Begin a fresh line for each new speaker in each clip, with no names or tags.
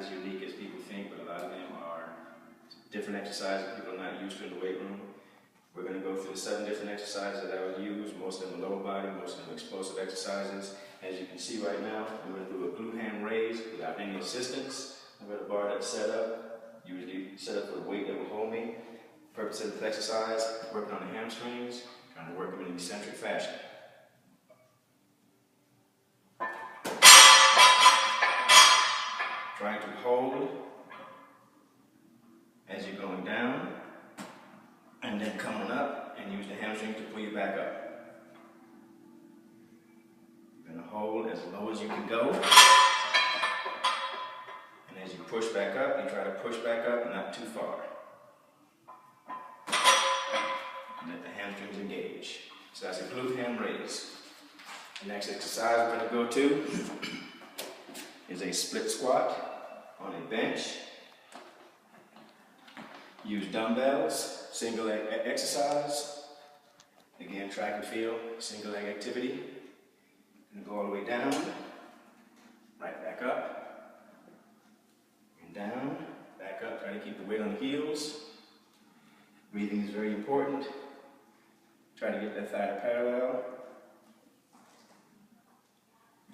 as unique as people think, but a lot of them are different exercises people are not used to in the weight room. We're going to go through the 7 different exercises that I would use, most of them are lower body, most of them explosive exercises. As you can see right now, I'm going to do a glute ham raise without any assistance. I've got a bar that's set up, usually set up with a weight that will hold me. Purpose of this exercise, working on the hamstrings, trying to work them in an eccentric fashion. Trying to hold as you're going down, and then coming up and use the hamstring to pull you back up. You're going to hold as low as you can go. And as you push back up, you try to push back up, not too far. And let the hamstrings engage. So that's a glute ham raise. The next exercise we're going to go to is a split squat on a bench. Use dumbbells, single leg exercise. Again, track and field, single leg activity. And go all the way down, right back up, and down, back up. Try to keep the weight on the heels. Breathing is very important. Try to get that thigh to parallel.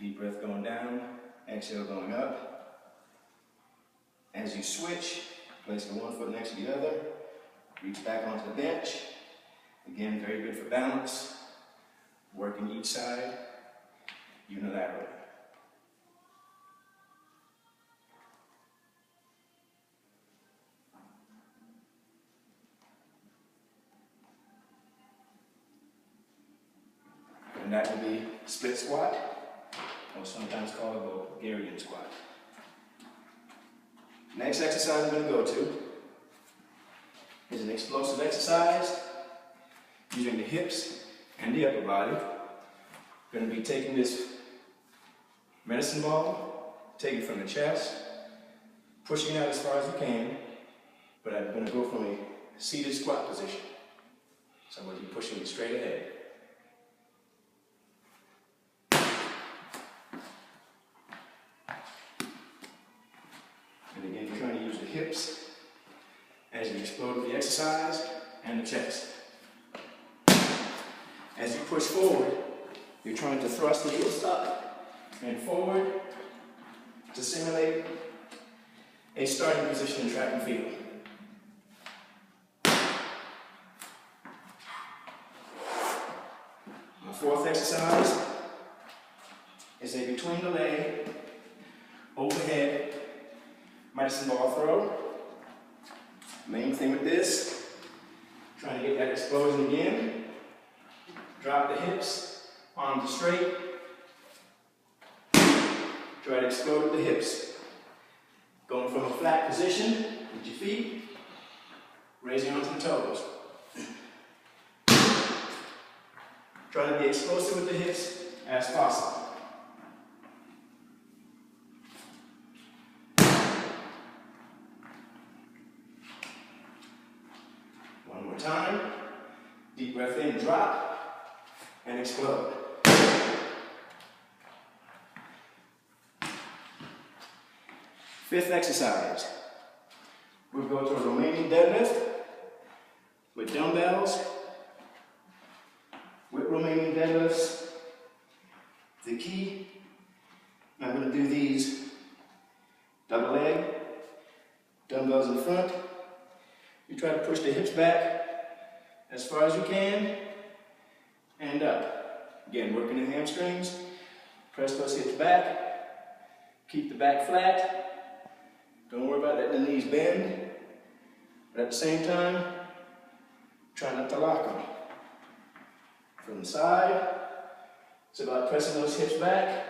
Deep breath going down, exhale going up. As you switch, place the one foot next to the other. Reach back onto the bench. Again, very good for balance. Working each side unilaterally. And that will be split squat, or sometimes called a Bulgarian squat. Next exercise I'm going to go to is an explosive exercise using the hips and the upper body. I'm going to be taking this medicine ball, take it from the chest, pushing it out as far as you can, but I'm going to go from a seated squat position. So I'm going to be pushing it straight ahead. And again, you're trying to use the hips as you explode the exercise and the chest. As you push forward, you're trying to thrust the hips up and forward to simulate a starting position in track and field. The fourth exercise is a between the leg, overhead, medicine ball throw. Main thing with this, trying to get that explosion again. Drop the hips, arms straight. Try to explode with the hips. Going from a flat position with your feet, raising onto the toes. Try to be explosive with the hips as possible. One more time. Deep breath in, drop, and explode. Fifth exercise. We'll go to a Romanian deadlift with dumbbells. With Romanian deadlifts, the key, I'm going to do these double leg, dumbbells in front. You try to push the hips back as far as you can and up. Again, working the hamstrings. Press those hips back. Keep the back flat. Don't worry about letting the knees bend. But at the same time, try not to lock them. From the side, it's about pressing those hips back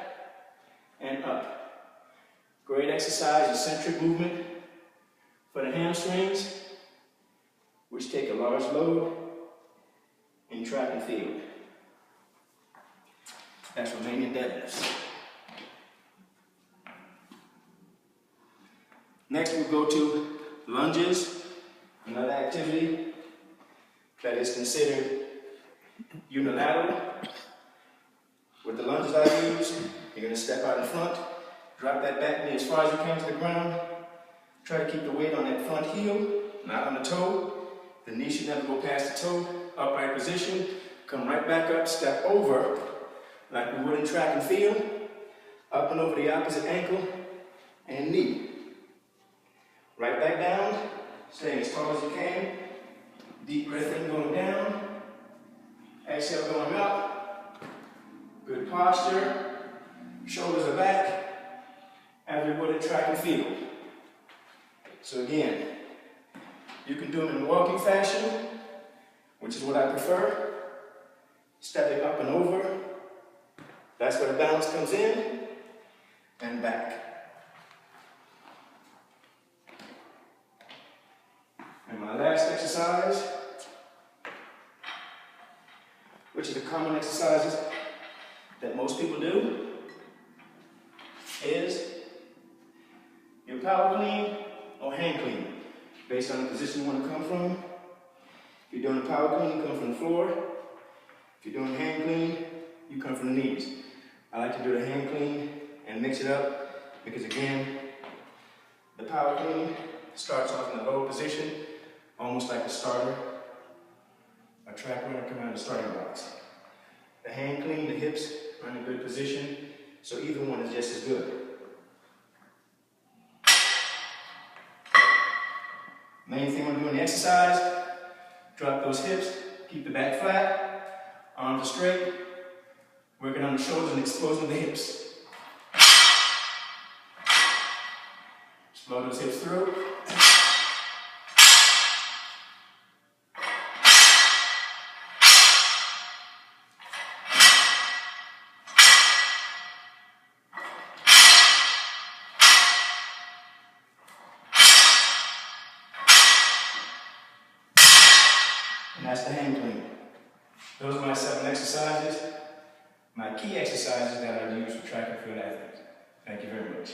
and up. Great exercise, eccentric movement for the hamstrings, which take a large load in track and field. That's Romanian deadlifts. Next we'll go to lunges, another activity that is considered unilateral. With the lunges I use, you're going to step out in front Drop that back knee as far as you can to the ground. Try to keep the weight on that front heel, not on the toe. The knee should never go past the toe. Upright position. Come right back up, step over, like we would in track and field. Up and over the opposite ankle and knee. Right back down, staying as tall as you can. Deep breath in, going down. Exhale, going up. Good posture. Shoulders are back, as we would in track and field. So again, you can do them in walking fashion, which is what I prefer. Stepping up and over. That's where the balance comes in, and back. And my last exercise, which are the common exercises that most people do, is your power clean or hand clean, based on the position you want to come from. If you're doing a power clean, you come from the floor. If you're doing hand clean, you come from the knees. I like to do the hand clean and mix it up because, again, the power clean starts off in the lower position, almost like a starter, a track runner coming out of the starting box. The hand clean, the hips are in a good position, so either one is just as good. Main thing when doing the exercise, drop those hips, keep the back flat, arms are straight, working on the shoulders and exposing the hips. Slow those hips through. And that's the hand clean. Those are my 7 exercises, my key exercises that I use for track and field athletes. Thank you very much.